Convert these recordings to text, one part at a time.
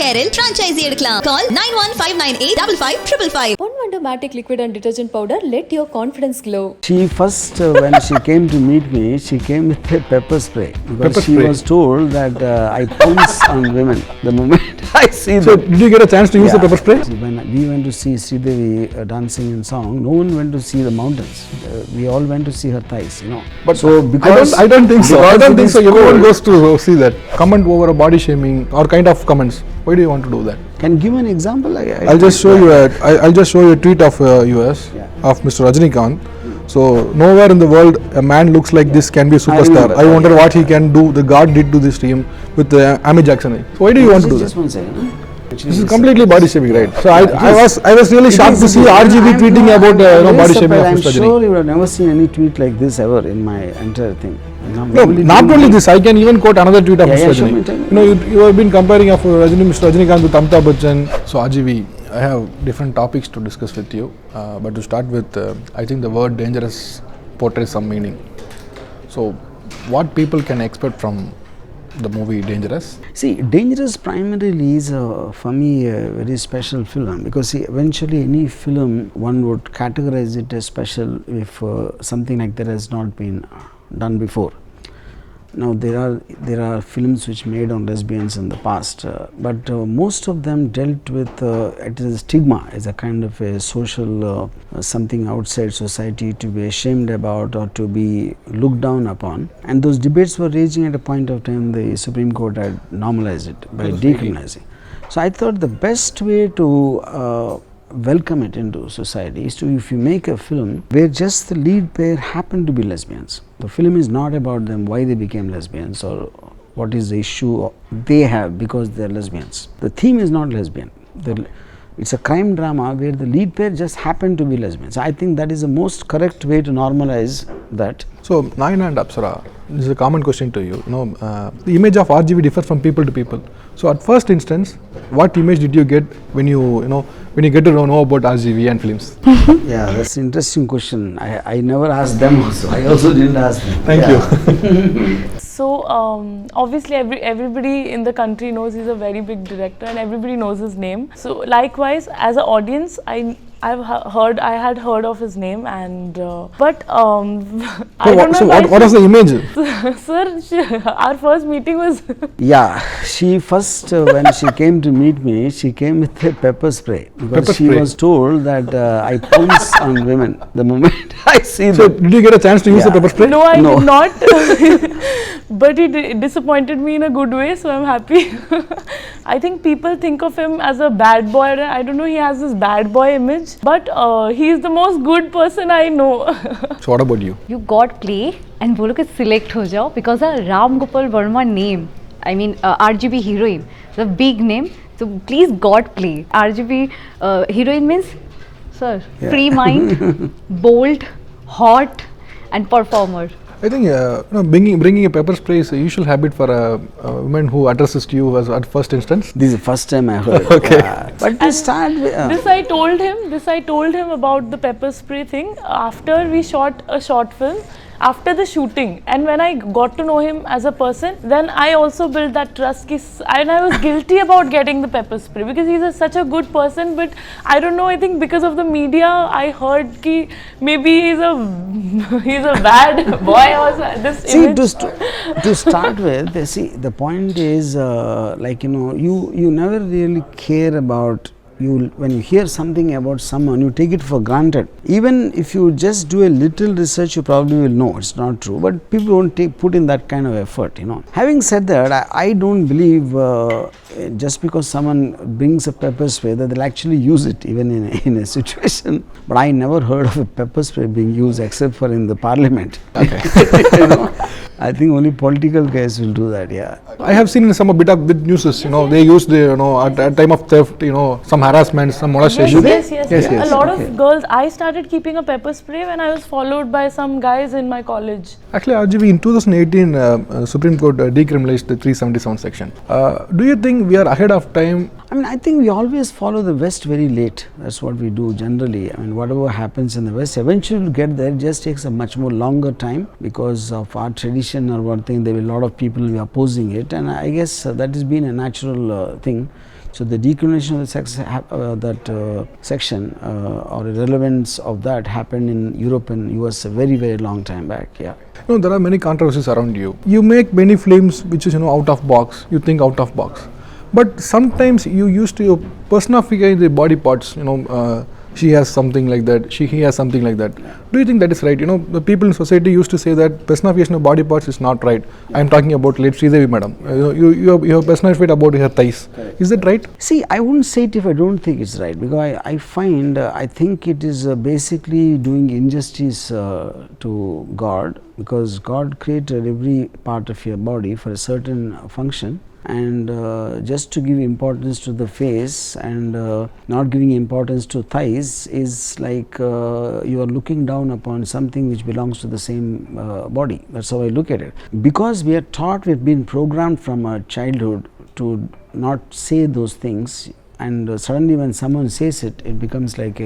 Kerala franchisee எடுக்கலாம். Call 9159855555. Wonder Matic liquid and detergent powder, let your confidence glow. She first, when she came to meet me, she came with a pepper spray because Pepper she spray. was told that I pounce on women the moment I see So, them. did you get a chance to use the pepper spray? When we went to see Sridevi dancing and song, no one went to see the mountains. We all went to see her thighs, you know. But so because I don't think so. I don't think so. Everyone goes to see that. Comment over a body shaming or kind of comments. Why do you want to do that? Can you give an example? I'll just show you. I'll just show you a tweet of US of Mr. Rajini. So nowhere in the world a man looks like this can be a superstar. I wonder what he can do. The God did to this team with Amy Jackson. So why do you want to do that? Just one second. This is completely body shaming, right? So I was really shocked to see RGV tweeting about body shaming of I'm Mr. Rajini. sure you have never seen any tweet like this ever in my entire thing. No, not only this. I can even quote another tweet of Mr. Rajini. Sure, you know, you have been comparing of Mr. Rajinikanth with Amitabh Bachchan. So RGV, I have different topics to discuss with you. But to start with, I think the word dangerous portrays some meaning. So, what people can expect from the movie Dangerous? See, Dangerous primarily is for me a very special film because see, eventually any film one would categorize it as special if something like that has not been done before. Now there are films which made on lesbians in the past, but most of them dealt with it is a stigma, as a kind of a social something outside society to be ashamed about or to be looked down upon. And those debates were raging at a point of time. The Supreme Court had normalized it by decriminalizing. So I thought the best way to welcome it into society is to, if you make a film where just the lead pair happen to be lesbians. The film is not about them, why they became lesbians or what is the issue they have because they are lesbians. The theme is not lesbian. It's a crime drama where the lead pair just happen to be lesbians. I think that is the most correct way to normalize that. So, Naina and Apsara, this is a common question to you. The image of RGV differs from people to people. So, at first instance, what image did you get when you get to know about RGV and films? Yeah, that's an interesting question. I never asked them also. I also didn't ask them. Thank you. So obviously everybody in the country knows he's a very big director and everybody knows his name. So likewise, as an audience, I had heard of his name and but I don't know. So what was the image? Sir, our first meeting was Yeah, she first when she came to meet me, she came with a pepper spray because she was told that I pounce on women the moment I see them. So did you get a chance to use the pepper spray? No, I did not. But he disappointed me in a good way, so I'm happy. I think people think of him as a bad boy. I don't know, he has this bad boy image, but he is the most good person I know. So what about you? You got play and बोलो कि select हो जाओ because a Ram Gopal Verma name, I mean RGB heroine, the big name. So please got play. RGB heroine means, sir, free mind, bold, hot, and performer. I think bringing a pepper spray is a usual habit for a woman who addresses to you as at first instance. This is the first time I heard. Okay. But to start with, This I told him about the pepper spray thing after we shot a short film, after the shooting, and when I got to know him as a person, then I also built that trust. And I was guilty about getting the pepper spray because he's such a good person, but I don't know, I think because of the media I heard ki maybe he's a bad boy or this see, image. to start with, see, the point is you never really care about when you hear something about someone, you take it for granted. Even if you just do a little research, you probably will know it's not true, but people won't put in that kind of effort, Having said that, I don't believe just because someone brings a pepper spray that they'll actually use it even in a situation. But I never heard of a pepper spray being used except for in the parliament. Okay. I think only political guys will do that, yeah. I have seen some bit of news, they used at time of theft, some harassment, some molestation. Yes. A lot of girls. I started keeping a pepper spray when I was followed by some guys in my college. Actually, RGV, in 2018, Supreme Court decriminalized the 377 section. Do you think we are ahead of time? I mean, I think we always follow the West very late. That's what we do generally. I mean, whatever happens in the West, eventually to get there, it just takes a much more longer time because of our tradition or one thing. There will be a lot of people opposing it, and I guess that has been a natural thing. So the decriminalization of the sex section or relevance of that happened in Europe and US a very, very long time back. Yeah. You know, there are many controversies around you. You make many films which is, you know, out of box. You think out of box. But sometimes you used to personify the body parts, you know, she has something like that, he has something like that. Do you think that is right? You know, the people in society used to say that personification of body parts is not right. I am talking about late Sridevi madam. You have personified about her thighs. Correct. Is that right? See, I wouldn't say it if I don't think it's right, because I find, I think it is basically doing injustice to God, because God created every part of your body for a certain function. And just to give importance to the face and not giving importance to thighs is like you are looking down upon something which belongs to the same body. That's how I look at it. Because we are taught, we've been programmed from our childhood to not say those things, and suddenly when someone says it, it becomes like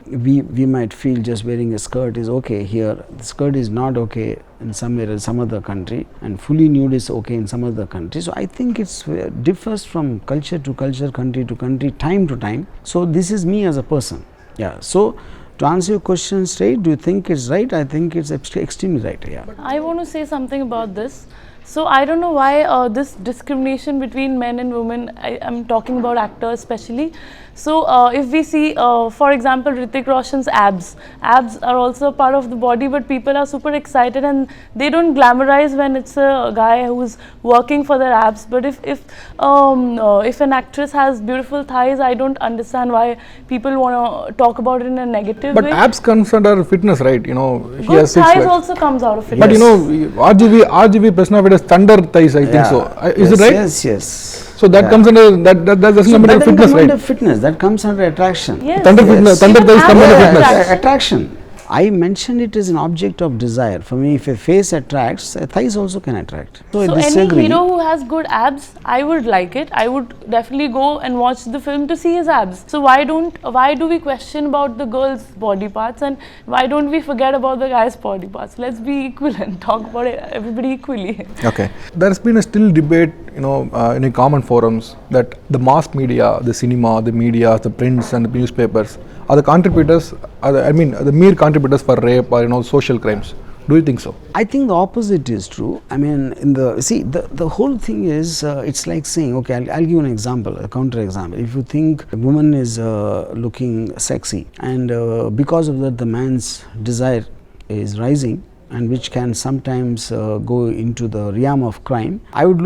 we might feel just wearing a skirt is okay here, the skirt is not okay in somewhere in some other country, and fully nude is okay in some other country. So I think it's differs from culture to culture, country to country, time to time. So this is me as a person. Yeah. So to answer your question straight, do you think it's right? I think it's extremely right. Yeah. I want to say something about this. So I don't know why this discrimination between men and women, I'm talking about actors especially. So if we see, for example, Hrithik Roshan's abs are also a part of the body, but people are super excited and they don't glamorize when it's a guy who's working for their abs. But if an actress has beautiful thighs, I don't understand why people want to talk about it in a negative way. But abs comes under fitness, right? You know, he good has six thighs legs. also comes out of fitness. But you know, RGV personified as thunder thighs, I think so. Is Yes, it right? Yes, yes. So that comes under that doesn't come under fitness, come right? under fitness. That comes under attraction. Yes. Thunder fitness, thunder Even thighs come under abs fitness. attraction. Attraction. I mentioned it as an object of desire. For me, if a face attracts, thighs also can attract. So I any disagree. hero who has good abs, I would like it. I would definitely go and watch the film to see his abs. So why do we question about the girl's body parts, and why don't we forget about the guy's body parts? Let's be equal and talk about it, everybody equally. Okay. There's been a still debate, you know, in a common forums that the mass media, the cinema, the media, the prints and the newspapers are the contributors, the mere contributors for rape or, you know, social crimes. Do you think so? I think the opposite is true. I mean, the whole thing is, it's like saying, okay, I'll give you an example, a counter example. If you think a woman is looking sexy, and because of that the man's desire is rising, and which can sometimes go into the realm of crime. I would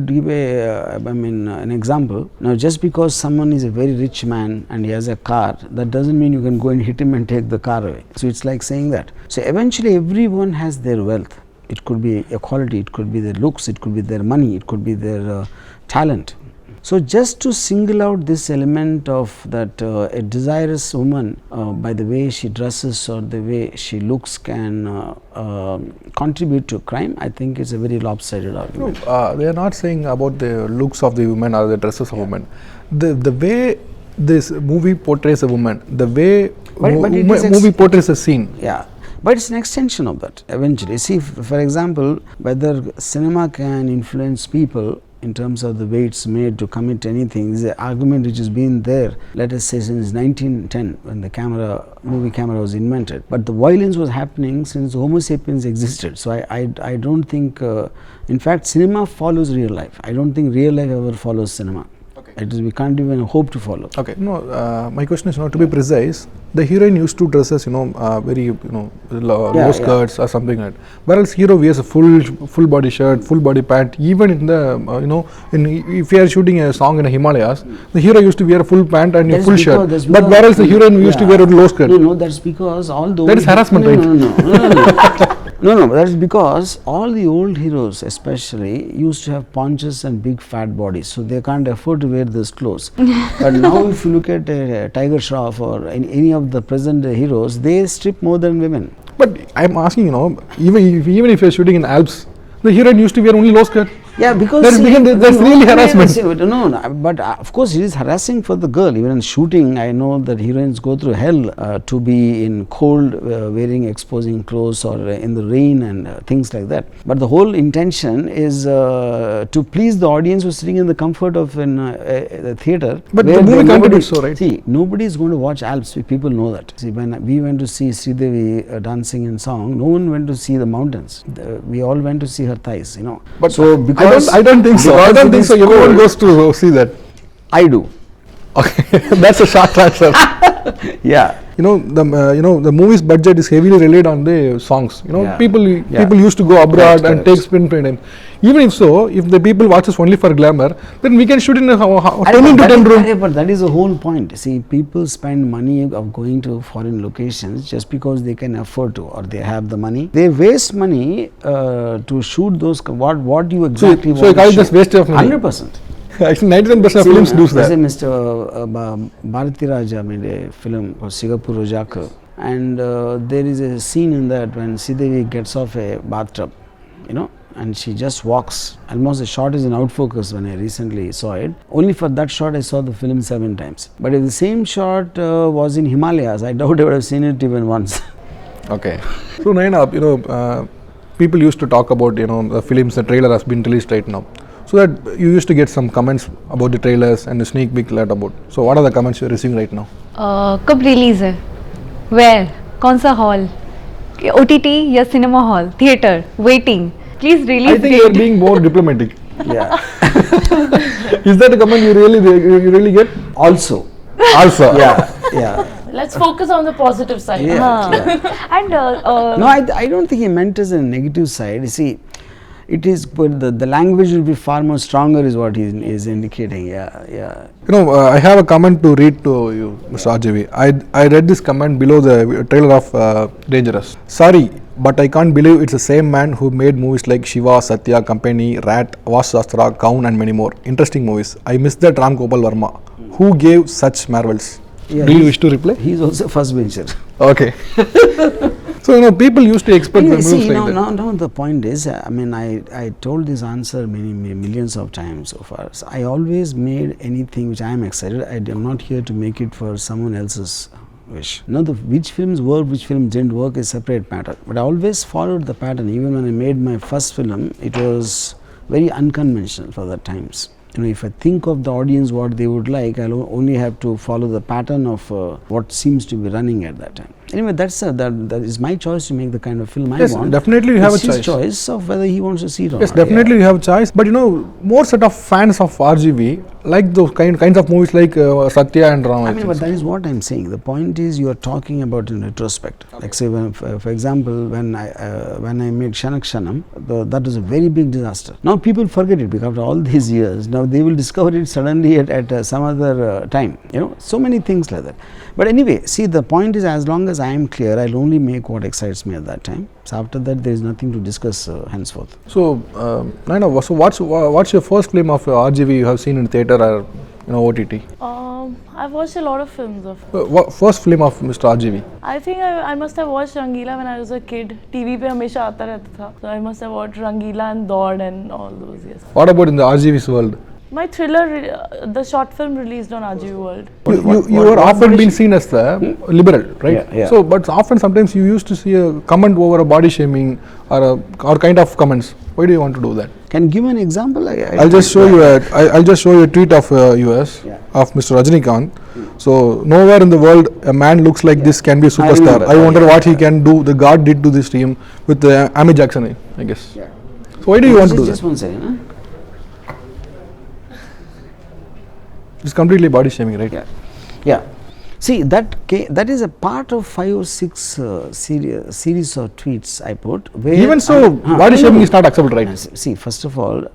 give an example. Now, just because someone is a very rich man and he has a car, that doesn't mean you can go and hit him and take the car away. So it's like saying that. So eventually, everyone has their wealth. It could be equality, it could be their looks, it could be their money, it could be their talent. So just to single out this element of that a desirous woman by the way she dresses or the way she looks can contribute to crime, I think it's a very lopsided argument. They are not saying about the looks of the woman or the dresses of women. The way this movie portrays a woman, the way movie portrays a scene. Yeah. But it's an extension of that eventually. See, for example, whether cinema can influence people in terms of the way it's made to commit anything, is an argument which has been there, let us say, since 1910 when the movie camera was invented. But the violence was happening since Homo sapiens existed. So I don't think, in fact, cinema follows real life. I don't think real life ever follows cinema. Okay. We can't even hope to follow. Okay. No, my question is, to be precise, the heroine used to dress as, very, low skirts or something like that. Whereas hero wears a full body shirt, full body pant. Even in the, if you are shooting a song in the Himalayas, the hero used to wear a full pant and a full shirt. But whereas the heroine used to wear a low skirt. No, that's because all the that is harassment, right? No, that is because all the old heroes especially used to have paunches and big fat bodies, so they can't afford to wear those clothes. But now if you look at Tiger Shroff or any of the present heroes, they strip more than women. But I am asking, even if you are shooting in Alps, the heroine used to wear only low skirt. Yeah, because That's really harassment. No, but of course it is harassing for the girl. Even in shooting, I know that heroines go through hell to be in cold, wearing exposing clothes, or in the rain and things like that. But the whole intention is to please the audience who's sitting in the comfort of the theatre. But the movie contributes so, right? See, nobody is going to watch Alps. People know that. See, when we went to see Sridevi dancing in song, no one went to see the mountains. We all went to see her thighs. But so because I don't think so. I don't think so. Everyone goes to see that. I do. Okay, that's a short answer. Yeah. The movie's budget is heavily relied on the songs. People used to go abroad and take spend time. Even if the people watch us only for glamour, then we can shoot in a 10 into 10 room. But that is the whole point. See, people spend money of going to foreign locations just because they can afford to, or they have the money. They waste money to shoot those. What you exactly want? So you call it just waste of money. 100%. Actually, 99% of films do that. Mr. Bharati Raja made a film called Sigapur Rojaka, and there is a scene in that when Sridevi gets off a bathtub, and she just walks. Almost the shot is in out focus when I recently saw it. Only for that shot I saw the film 7 times. But if the same shot was in Himalayas, I doubt I would have seen it even once. Okay. So Naina, people used to talk about the films. The trailer has been released right now. So that you used to get some comments about the trailers and the sneak peek let about. So what are the comments you're receiving right now? कब release है? Where? कौन सा hall? OTT या cinema hall? Theater? Waiting. Please release. I think you're being more diplomatic. Yeah. Is that a comment you really get? Also. Yeah. Let's focus on the positive side. And no, I don't think he meant as a negative side. You see, it is, but the language will be far more stronger is what he is indicating. Yeah. I have a comment to read to you, Mr. RGV. I read this comment below the trailer of Dangerous. Sorry, but I can't believe it's the same man who made movies like Shiva, Satya, Company, Rat, Apsara, Kaun and many more. Interesting movies. I miss that Ram Gopal Verma. Who gave such marvels? Yeah, do you wish to reply? He is also first bencher. Okay. So people used to expect the movies like that. Now the point is, I told this answer many millions of times so far. So I always made anything which I am excited. I am not here to make it for someone else's wish. Which films worked, which films didn't work is separate matter. But I always followed the pattern. Even when I made my first film, it was very unconventional for that times. If I think of the audience what they would like, I'll only have to follow the pattern of what seems to be running at that time. Anyway, that is my choice to make the kind of film I want. Yes, definitely you have a choice. It's his choice of whether he wants to see it or yes, not. Definitely you have a choice. But more set of fans of RGV like those kinds of movies like Satya and Ram. But that is what I'm saying. The point is you are talking about in retrospect. Okay. Like say, for example, when I made Shanakshanam, that was a very big disaster. Now people forget it because after all these years, now they will discover it suddenly at some other time. So many things like that. But anyway, see, the point is, as long as I am clear, I'll only make what excites me at that time. So after that, there is nothing to discuss henceforth. So, Naina, so what's your first film of RGV you have seen in theatre or OTT? I've watched a lot of films of. First film of Mr. RGV? I think I must have watched Rangila when I was a kid. TV pe hamesha aata rehta tha. So I must have watched Rangila and Dord and all those. Yes. What about in the RGV's world? My thriller, the short film released on RGV World. You are often been seen as the liberal, right? Yeah. So, but sometimes you used to see a comment over a body shaming or kind of comments. Why do you want to do that? Can you give me an example? I'll just show you. I'll just show you a tweet of US of Mr. Rajini. So nowhere in the world a man looks like this can be a superstar. I wonder what he can do. The God did to this team with Amy Jackson, I guess. Yeah. So why do you want to do that? Just one second. It's completely body shaming, right? Yeah. See, that is a part of 5 or 6 series of tweets I put. Where even so, body shaming is not acceptable, right? See, first of all,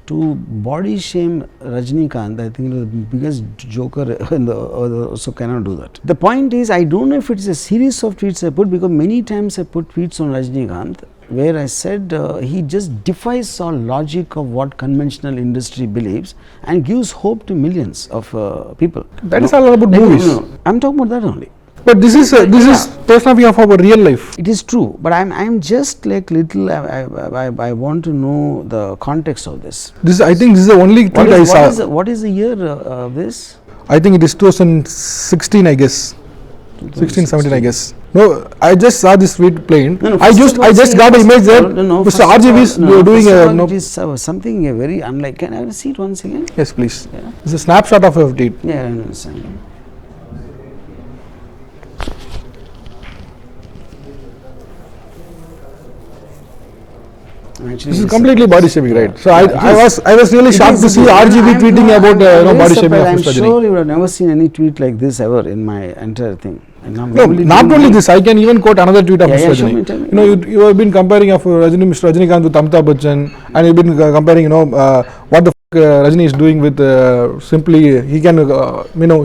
to body shame Rajinikanth, I think the biggest joker in the also cannot do that. The point is, I don't know if it's a series of tweets I put, because many times I put tweets on Rajinikanth where I said he just defies all logic of what conventional industry believes and gives hope to millions of people. That is all about movies. No, I'm talking about that only. But this is personality of our real life. It is true, but I'm just like little. I want to know the context of this. I think this is the only tweet I saw. What is the year of this? I think it is 2016, I guess. 16, 17, I guess. No, I just saw this tweet plain. I just got an image there. Mr. RGV is doing a. It is something very unlike. Can I see it once again? Yes, please. Yeah. It's a snapshot of a tweet. Yeah, I understand. Actually, this is completely body shaming, right? So I was really shocked to see RGV tweeting about body shaming of Mr. Rajini. I'm sure you have never seen any tweet like this ever in my entire thing. No, not only this, I can even quote another tweet of Mr. Rajini. You know, you have been comparing of Mr. Rajinikanth with Amitabh Bachchan, and you've been comparing, what the Rajini is doing with simply he can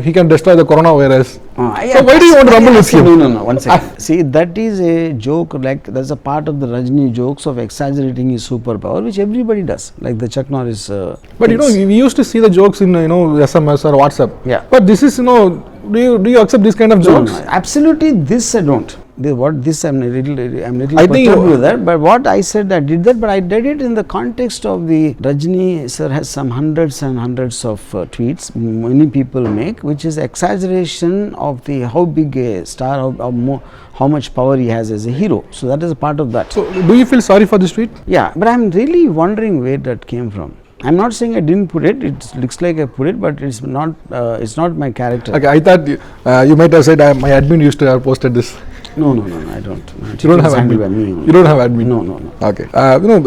he can destroy the coronavirus. So why do you want to rumble with him? No. 1 second. See, that is a joke. Like that's a part of the Rajini jokes of exaggerating his superpower, which everybody does. Like the Chuck Norris. But we used to see the jokes in SMS or WhatsApp. Yeah. But this is do you accept this kind of jokes? No, absolutely. This I don't. I'm little perturbed with that. But what I said, I did that, but I did it in the context of the Rajini sir has some hundreds and hundreds of tweets many people make, which is exaggeration of the how big a star, how much power he has as a hero. So that is a part of that. So do you feel sorry for this tweet? Yeah, but I'm really wondering where that came from. I'm not saying I didn't put it. It looks like I put it, but it's not my character. Okay, I thought you might have said my admin used to have posted this. No, I don't. You don't have admin. You don't have admin. No. Okay.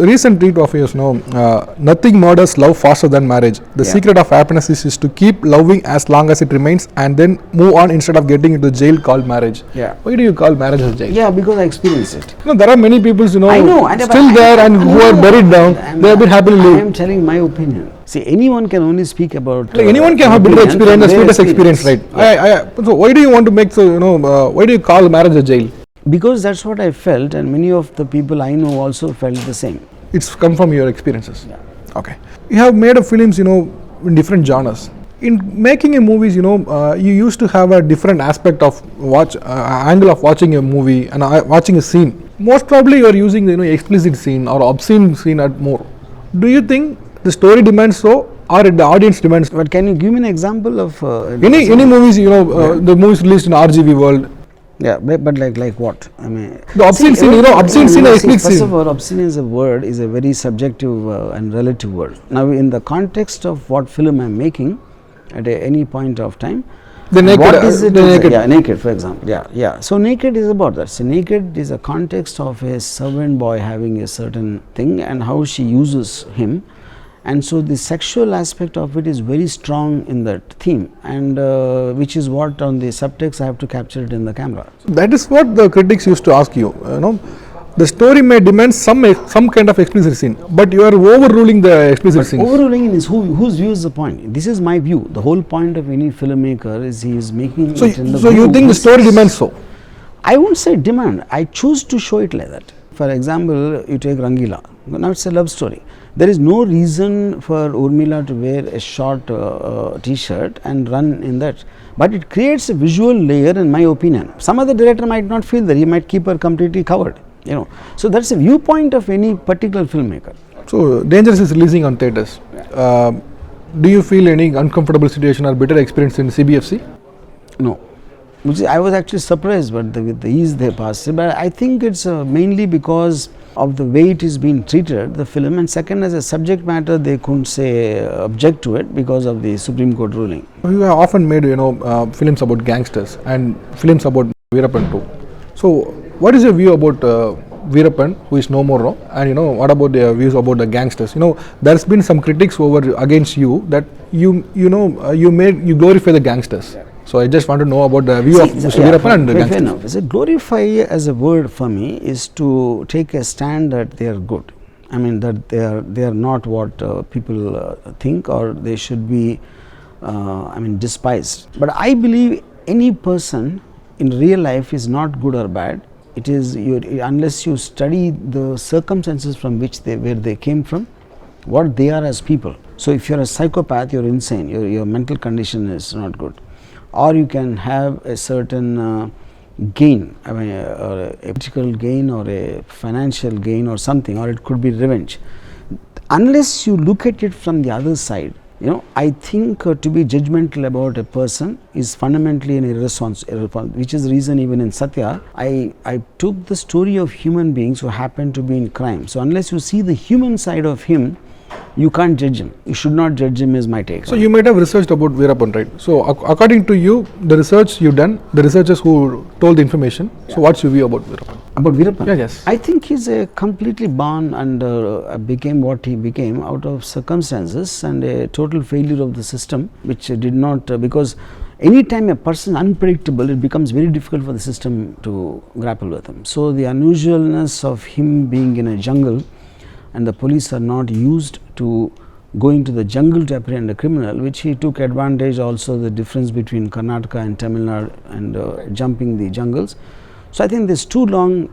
Recent tweet of yours. Nothing murders love faster than marriage. The secret of happiness is to keep loving as long as it remains, and then move on instead of getting into jail called marriage. Yeah. Why do you call marriage a jail? Yeah, because I experienced it. There are many people I know, still there and who are buried down. They have been happily living. I am telling my opinion. See, anyone can only speak about. Anyone can have bitter experience, the sweetest experience, right? Yeah. So why do you want to make why do you call marriage a jail? Because that's what I felt, and many of the people I know also felt the same. It's come from your experiences. Yeah. Okay. You have made films, in different genres. In making a movies, you used to have a different aspect of angle of watching a movie and watching a scene. Most probably, you are using the explicit scene or obscene scene at more. Do you think the story demands so, or the audience demands? But can you give me an example of any movies? The movies released in RGV world. Yeah, but like what? I mean, the obscene scene, obscene scene, explicit scene. First of all, obscene as a word is a very subjective and relative word. Now, in the context of what film I'm making, at any point of time, the naked, what is it? Naked. Yeah, naked, for example. Yeah. So naked is about that. So naked is a context of a servant boy having a certain thing and how she uses him. And so the sexual aspect of it is very strong in that theme, and which is what on the subtext I have to capture it in the camera. That is what the critics used to ask you. The story may demand some kind of explicit scene, but you are overruling the explicit scene. Overruling is whose view is the point. This is my view. The whole point of any filmmaker is he is making. So you think the story demands so? I won't say demand. I choose to show it like that. For example, you take Rangila. Now it's a love story. There is no reason for Urmila to wear a short t-shirt and run in that. But it creates a visual layer, in my opinion. Some other director might not feel that. He might keep her completely covered. So that's a viewpoint of any particular filmmaker. So Dangerous is releasing on theatres. Yeah. Do you feel any uncomfortable situation or bitter experience in CBFC? No. I was actually surprised with the ease they passed it, but I think it's mainly because of the way it is being treated, the film, and second, as a subject matter, they couldn't say object to it because of the Supreme Court ruling. You have often made films about gangsters and films about Veerappan too. So what is your view about Veerappan, who is no more now, and what about the views about the gangsters? There's been some critics against you that you glorify the gangsters. So I just want to know about the view of Mr. Veerappan and the gangsters. Enough. So glorify as a word for me is to take a stand that they are good. I mean that they are not what people think, or they should be despised. But I believe any person in real life is not good or bad. It is unless you study the circumstances from where they came from, what they are as people. So if you are a psychopath, you are insane. Your mental condition is not good. Or you can have a certain gain, I mean, a political gain or a financial gain or something, or it could be revenge. Unless you look at it from the other side, you know, I think to be judgmental about a person is fundamentally an irresponsible, which is the reason even in Satya, I took the story of human beings who happen to be in crime. So unless you see the human side of him, you can't judge him. You should not judge him is my take. So you might have researched about Veerappan, right? So according to you, the research you've done, the researchers who told the information, so what's your view about Veerappan? About Veerappan? Yeah, yes. I think he's a completely born and became what he became out of circumstances and a total failure of the system, which did not, because anytime a person is unpredictable, it becomes very difficult for the system to grapple with him. So the unusualness of him being in a jungle and the police are not used to going to the jungle to apprehend a criminal, which he took advantage also the difference between Karnataka and Tamil Nadu and jumping the jungles. So I think there's too long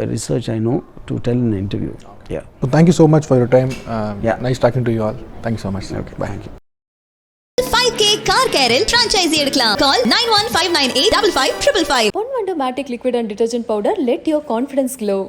research I know to tell in an interview. Yeah. So thank you so much for your time. Yeah. Nice talking to you all. Thank you so much. Okay. Bye. Thank you. 5K car carol franchise எடுக்கலாம். Call 9159855555. One Wonder Matic liquid and detergent powder, let your confidence glow.